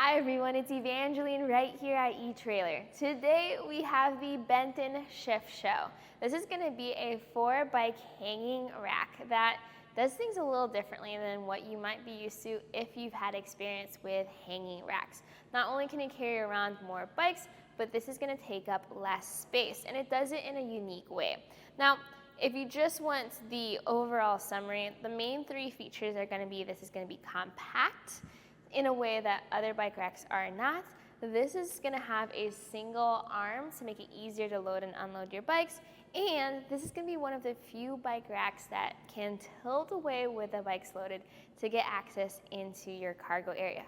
Hi everyone, it's Evangeline right here at eTrailer. Today we have the Benton ShiftShow. This is going to be a 4-bike hanging rack that does things a little differently than what you might be used to if you've had experience with hanging racks. Not only can it carry around more bikes, but this is going to take up less space, and it does it in a unique way. Now, if you just want the overall summary, the main 3 features are going to be this is going to be compact in a way that other bike racks are not. This is going to have a single arm to make it easier to load and unload your bikes, and this is going to be one of the few bike racks that can tilt away with the bikes loaded to get access into your cargo area.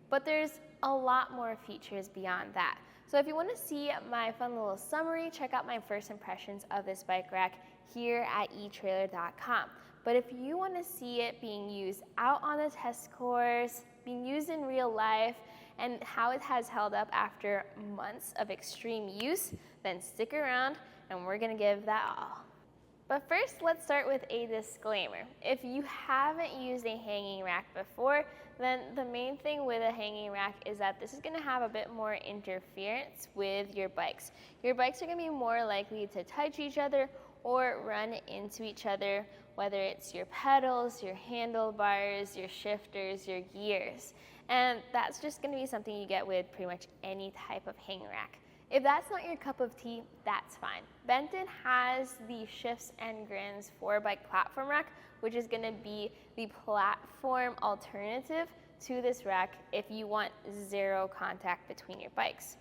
But there's a lot more features beyond that. So if you want to see my fun little summary, check out my first impressions of this bike rack here at etrailer.com. But if you want to see it being used out on the test course, being used in real life, and how it has held up after months of extreme use, then stick around and we're going to give that all. But first, let's start with a disclaimer. If you haven't used a hanging rack before, then the main thing with a hanging rack is that this is going to have a bit more interference with your bikes. Your bikes are going to be more likely to touch each other or run into each other, whether it's your pedals, your handlebars, your shifters, your gears. And that's just going to be something you get with pretty much any type of hang rack. If that's not your cup of tea, that's fine. Benton has the Shifts and Grins 4-bike platform rack, which is going to be the platform alternative to this rack if you want zero contact between your bikes.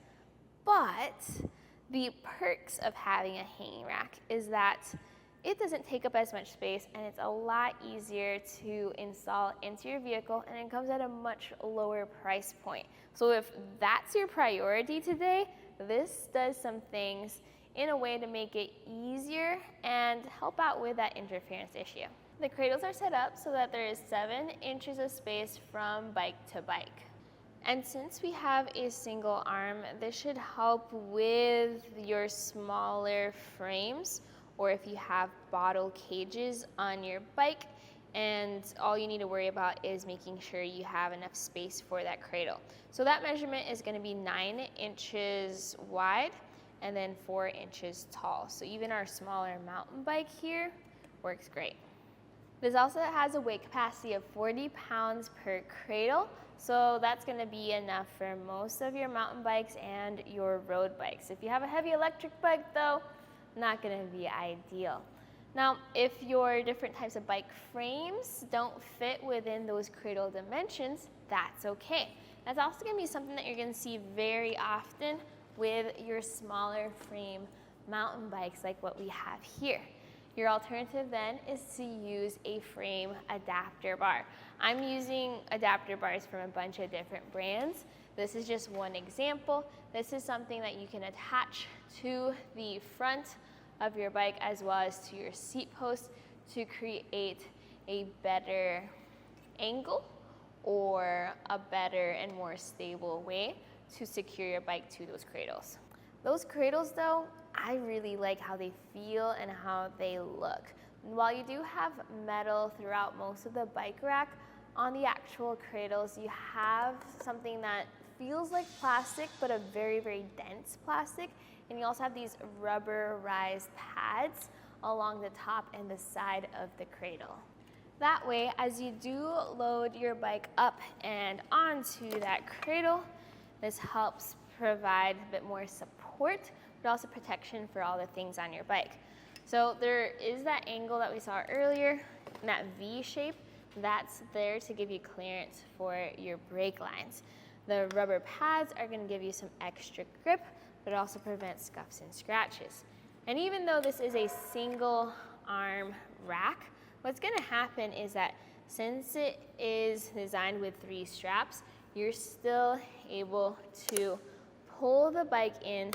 But the perks of having a hanging rack is that it doesn't take up as much space, and it's a lot easier to install into your vehicle, and it comes at a much lower price point. So if that's your priority today, this does some things in a way to make it easier and help out with that interference issue. The cradles are set up so that there is 7 inches of space from bike to bike. And since we have a single arm, this should help with your smaller frames, or if you have bottle cages on your bike, and all you need to worry about is making sure you have enough space for that cradle. So that measurement is going to be 9 inches wide and then 4 inches tall. So even our smaller mountain bike here works great. This also has a weight capacity of 40 pounds per cradle, so that's going to be enough for most of your mountain bikes and your road bikes. If you have a heavy electric bike though, not going to be ideal. Now, if your different types of bike frames don't fit within those cradle dimensions, that's okay. That's also going to be something that you're going to see very often with your smaller frame mountain bikes like what we have here. Your alternative then is to use a frame adapter bar. I'm using adapter bars from a bunch of different brands. This is just one example. This is something that you can attach to the front of your bike as well as to your seat post to create a better angle or a better and more stable way to secure your bike to those cradles. Those cradles though, I really like how they feel and how they look. While you do have metal throughout most of the bike rack, on the actual cradles you have something that feels like plastic, but a very, very dense plastic. And you also have these rubberized pads along the top and the side of the cradle. That way, as you do load your bike up and onto that cradle, this helps provide a bit more support, but also protection for all the things on your bike. So there is that angle that we saw earlier, that V shape, that's there to give you clearance for your brake lines. The rubber pads are going to give you some extra grip, but it also prevents scuffs and scratches. And even though this is a single arm rack, what's going to happen is that since it is designed with 3 straps, you're still able to pull the bike in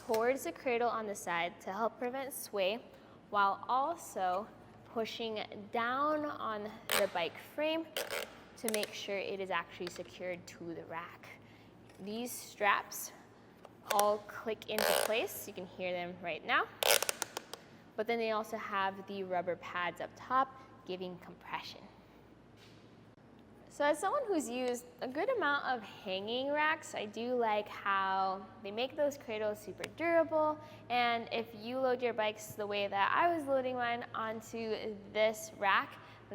towards the cradle on the side to help prevent sway, while also pushing down on the bike frame to make sure it is actually secured to the rack. These straps all click into place. You can hear them right now. But then they also have the rubber pads up top giving compression. So as someone who's used a good amount of hanging racks, I do like how they make those cradles super durable. And if you load your bikes the way that I was loading mine onto this rack,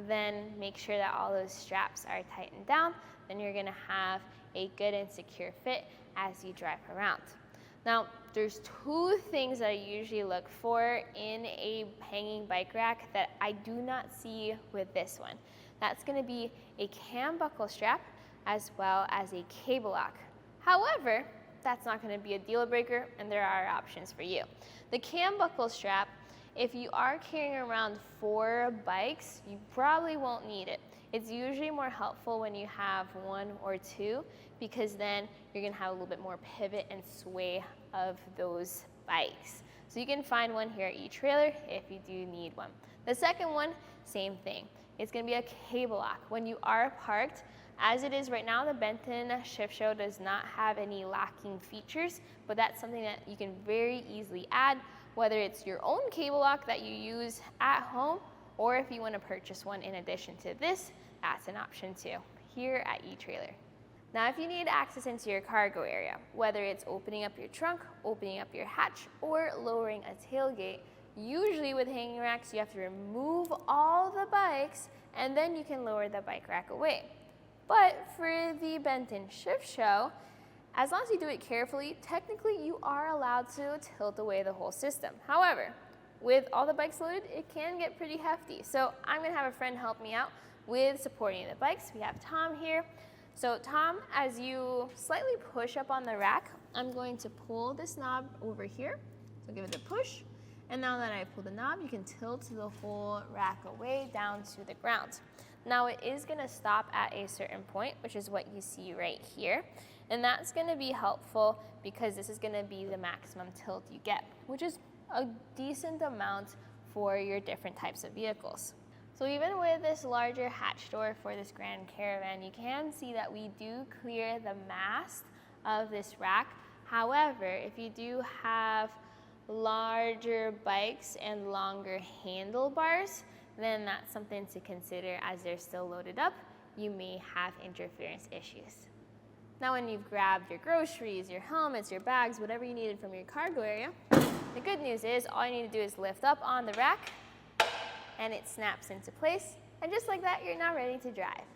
then make sure that all those straps are tightened down. Then you're gonna have a good and secure fit as you drive around. Now, there's two things that I usually look for in a hanging bike rack that I do not see with this one. That's gonna be a cam buckle strap as well as a cable lock. However, that's not gonna be a deal breaker, and there are options for you. The cam buckle strap, if you are carrying around 4 bikes, you probably won't need it. It's usually more helpful when you have 1 or 2, because then you're gonna have a little bit more pivot and sway of those bikes. So you can find one here at eTrailer if you do need one. The second one, same thing. It's gonna be a cable lock. When you are parked, as it is right now, the Benton ShiftShow does not have any locking features, but that's something that you can very easily add, whether it's your own cable lock that you use at home, or if you wanna purchase one in addition to this, that's an option too, here at eTrailer. Now, if you need access into your cargo area, whether it's opening up your trunk, opening up your hatch, or lowering a tailgate, usually with hanging racks, you have to remove all the bikes and then you can lower the bike rack away. But for the Benton ShiftShow, as long as you do it carefully, technically you are allowed to tilt away the whole system. However, with all the bikes loaded, it can get pretty hefty. So I'm gonna have a friend help me out with supporting the bikes. We have Tom here. So Tom, as you slightly push up on the rack, I'm going to pull this knob over here. So give it a push. And now that I pull the knob, you can tilt the whole rack away down to the ground. Now it is gonna stop at a certain point, which is what you see right here. And that's gonna be helpful because this is gonna be the maximum tilt you get, which is a decent amount for your different types of vehicles. So even with this larger hatch door for this Grand Caravan, you can see that we do clear the mast of this rack. However, if you do have larger bikes and longer handlebars, then that's something to consider as they're still loaded up. You may have interference issues. Now when you've grabbed your groceries, your helmets, your bags, whatever you needed from your cargo area, the good news is all you need to do is lift up on the rack and it snaps into place. And just like that, you're now ready to drive.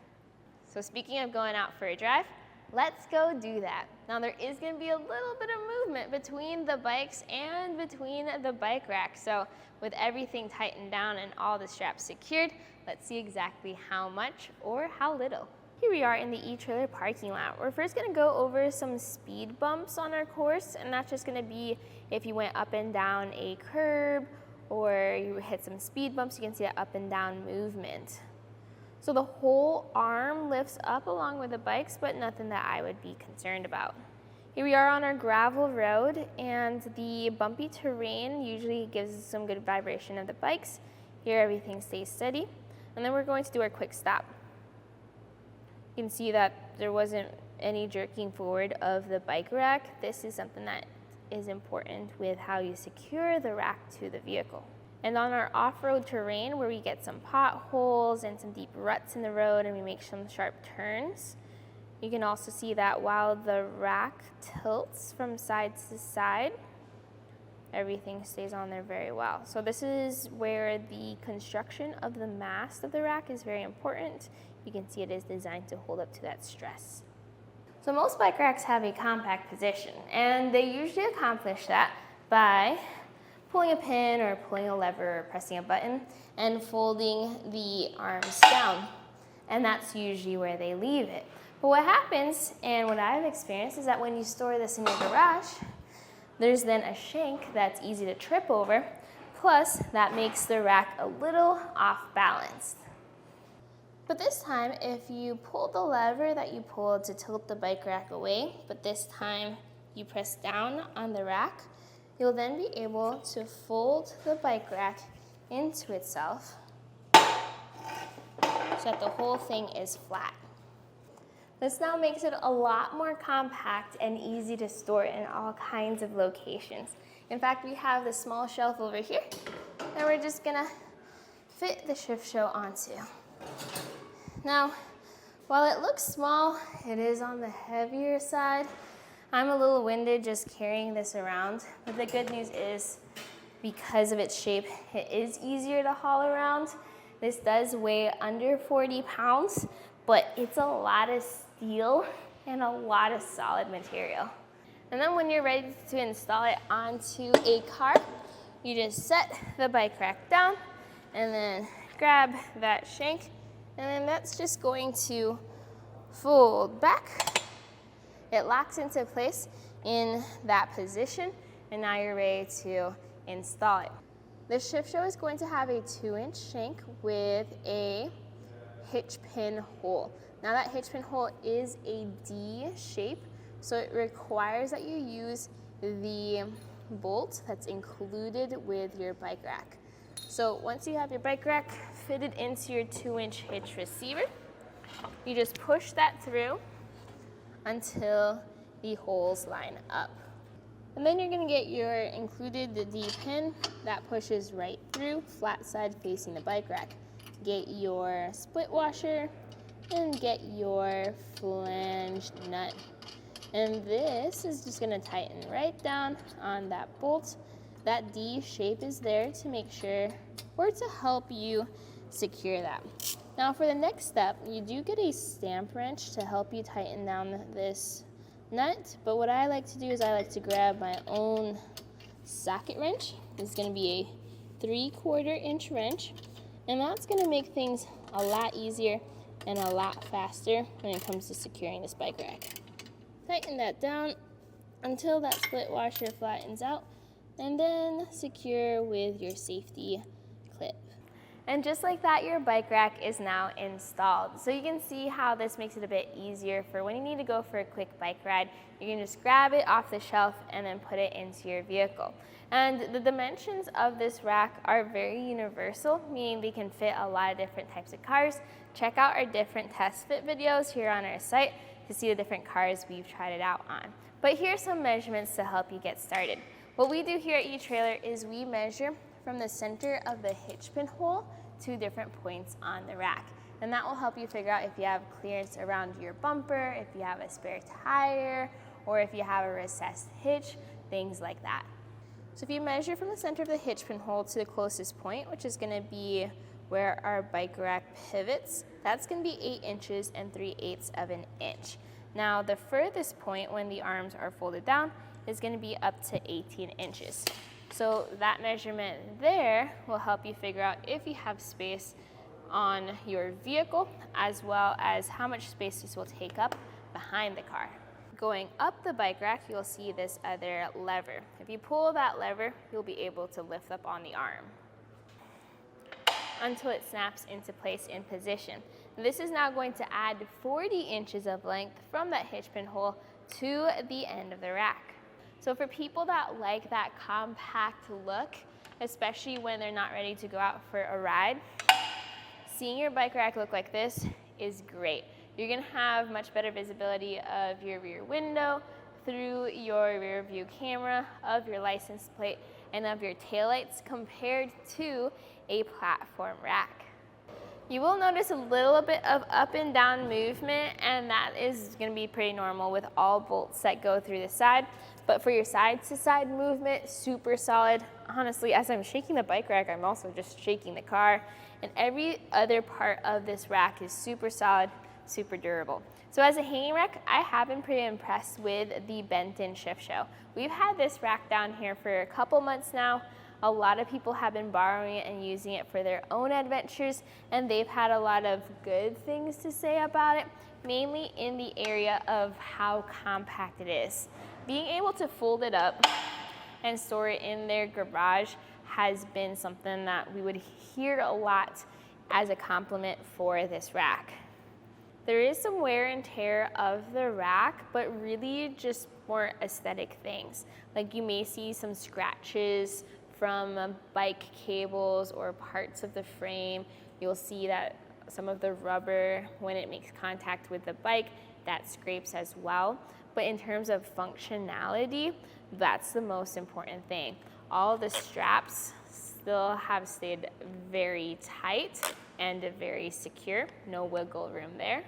So speaking of going out for a drive, let's go do that. Now there is gonna be a little bit of movement between the bikes and between the bike rack. So with everything tightened down and all the straps secured, let's see exactly how much or how little. Here we are in the eTrailer parking lot. We're first gonna go over some speed bumps on our course, and that's just gonna be if you went up and down a curb or you hit some speed bumps, you can see that up and down movement. So the whole arm lifts up along with the bikes, but nothing that I would be concerned about. Here we are on our gravel road, and the bumpy terrain usually gives us some good vibration of the bikes. Here everything stays steady, and then we're going to do our quick stop. You can see that there wasn't any jerking forward of the bike rack. This is something that is important with how you secure the rack to the vehicle. And on our off-road terrain, where we get some potholes and some deep ruts in the road and we make some sharp turns, you can also see that while the rack tilts from side to side, everything stays on there very well. So this is where the construction of the mast of the rack is very important. You can see it is designed to hold up to that stress. So most bike racks have a compact position, and they usually accomplish that by pulling a pin or pulling a lever or pressing a button and folding the arms down. And that's usually where they leave it. But what happens, and what I've experienced, is that when you store this in your garage, there's then a shank that's easy to trip over, plus that makes the rack a little off balance. But this time, if you pull the lever that you pulled to tilt the bike rack away, but this time you press down on the rack, you'll then be able to fold the bike rack into itself so that the whole thing is flat. This now makes it a lot more compact and easy to store in all kinds of locations. In fact, we have this small shelf over here that we're just gonna fit the ShiftShow onto. Now, While it looks small, it is on the heavier side. I'm a little winded just carrying this around, but the good news is because of its shape, it is easier to haul around. This does weigh under 40 pounds, but it's a lot of steel and a lot of solid material. And then when you're ready to install it onto a car, you just set the bike rack down and then grab that shank, and then that's just going to fold back. It locks into place in that position, and now you're ready to install it. The ShiftShow is going to have a 2-inch shank with a hitch pin hole. Now that hitch pin hole is a D shape, so it requires that you use the bolt that's included with your bike rack. So once you have your bike rack fitted into your 2-inch hitch receiver, you just push that through until the holes line up. And then you're gonna get your included D pin that pushes right through, flat side facing the bike rack. Get your split washer and get your flanged nut. And this is just gonna tighten right down on that bolt. That D shape is there to make sure, or to help you secure that. Now for the next step, you do get a stamp wrench to help you tighten down this nut, but what I like to do is I like to grab my own socket wrench. It's gonna be a 3/4 inch wrench, and that's gonna make things a lot easier and a lot faster when it comes to securing this bike rack. Tighten that down until that split washer flattens out, and then secure with your safety clip. And just like that, your bike rack is now installed. So you can see how this makes it a bit easier for when you need to go for a quick bike ride. You can just grab it off the shelf and then put it into your vehicle. And the dimensions of this rack are very universal, meaning they can fit a lot of different types of cars. Check out our different test fit videos here on our site to see the different cars we've tried it out on. But here's some measurements to help you get started. What we do here at eTrailer is we measure from the center of the hitch pin hole to different points on the rack. And that will help you figure out if you have clearance around your bumper, if you have a spare tire, or if you have a recessed hitch, things like that. So if you measure from the center of the hitch pin hole to the closest point, which is gonna be where our bike rack pivots, that's gonna be 8 inches and 3/8 of an inch. Now the furthest point when the arms are folded down is gonna be up to 18 inches. So that measurement there will help you figure out if you have space on your vehicle, as well as how much space this will take up behind the car. Going up the bike rack, you'll see this other lever. If you pull that lever, you'll be able to lift up on the arm until it snaps into place in position. This is now going to add 40 inches of length from that hitch pin hole to the end of the rack. So for people that like that compact look, especially when they're not ready to go out for a ride, seeing your bike rack look like this is great. You're gonna have much better visibility of your rear window, through your rear view camera, of your license plate, and of your taillights compared to a platform rack. You will notice a little bit of up and down movement, and that is gonna be pretty normal with all bolts that go through the side. But for your side to side movement, super solid. Honestly, as I'm shaking the bike rack, I'm also just shaking the car. And every other part of this rack is super solid, super durable. So as a hanging rack, I have been pretty impressed with the Benton ShiftShow. We've had this rack down here for a couple months now. A lot of people have been borrowing it and using it for their own adventures, and they've had a lot of good things to say about it, mainly in the area of how compact it is. Being able to fold it up and store it in their garage has been something that we would hear a lot as a compliment for this rack. There is some wear and tear of the rack, but really just more aesthetic things. Like you may see some scratches from bike cables or parts of the frame. You'll see that some of the rubber, when it makes contact with the bike, that scrapes as well. But in terms of functionality, that's the most important thing. All the straps still have stayed very tight and very secure, no wiggle room there.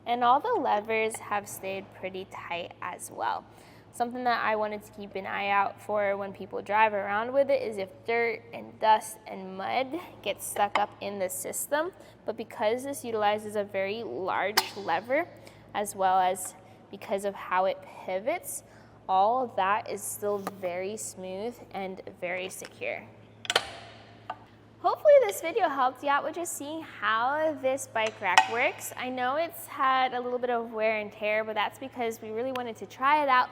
And all the levers have stayed pretty tight as well. Something that I wanted to keep an eye out for when people drive around with it is if dirt and dust and mud get stuck up in the system. But because this utilizes a very large lever, as well as because of how it pivots, all of that is still very smooth and very secure. Hopefully this video helped you out with just seeing how this bike rack works. I know it's had a little bit of wear and tear, but that's because we really wanted to try it out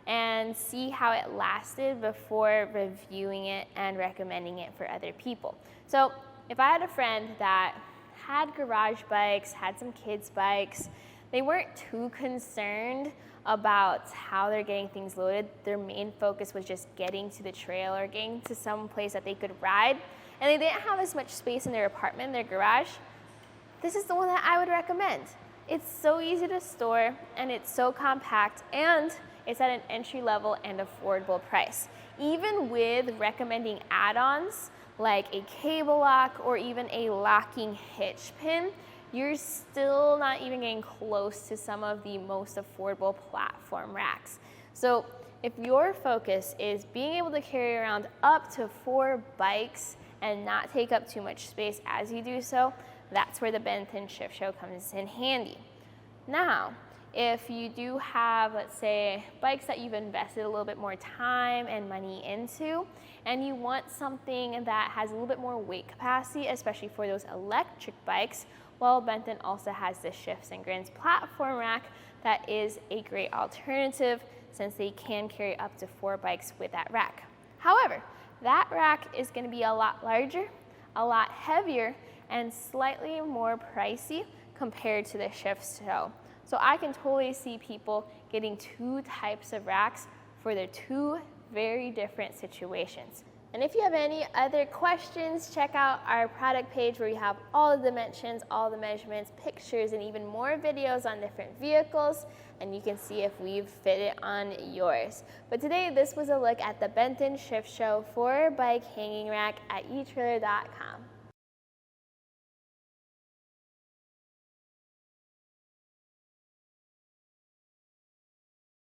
and see how it lasted before reviewing it and recommending it for other people. So if I had a friend that had garage bikes, had some kids' bikes, they weren't too concerned about how they're getting things loaded. Their main focus was just getting to the trail or getting to some place that they could ride, and they didn't have as much space in their apartment, their garage. This is the one that I would recommend. It's so easy to store, and it's so compact, and it's at an entry level and affordable price. Even with recommending add-ons like a cable lock or even a locking hitch pin, you're still not even getting close to some of the most affordable platform racks. So if your focus is being able to carry around up to 4 bikes and not take up too much space as you do so, that's where the Benton ShiftShow comes in handy. Now, if you do have, let's say, bikes that you've invested a little bit more time and money into, and you want something that has a little bit more weight capacity, especially for those electric bikes, well, Benton also has the Shifts and Grins platform rack that is a great alternative since they can carry up to 4 bikes with that rack. However, that rack is going to be a lot larger, a lot heavier, and slightly more pricey compared to the ShiftShow. So I can totally see people getting 2 types of racks for their 2 very different situations. And if you have any other questions, check out our product page where we have all the dimensions, all the measurements, pictures, and even more videos on different vehicles, and you can see if we've fit it on yours. But today, this was a look at the Benton ShiftShow 4-bike hanging rack at etrailer.com.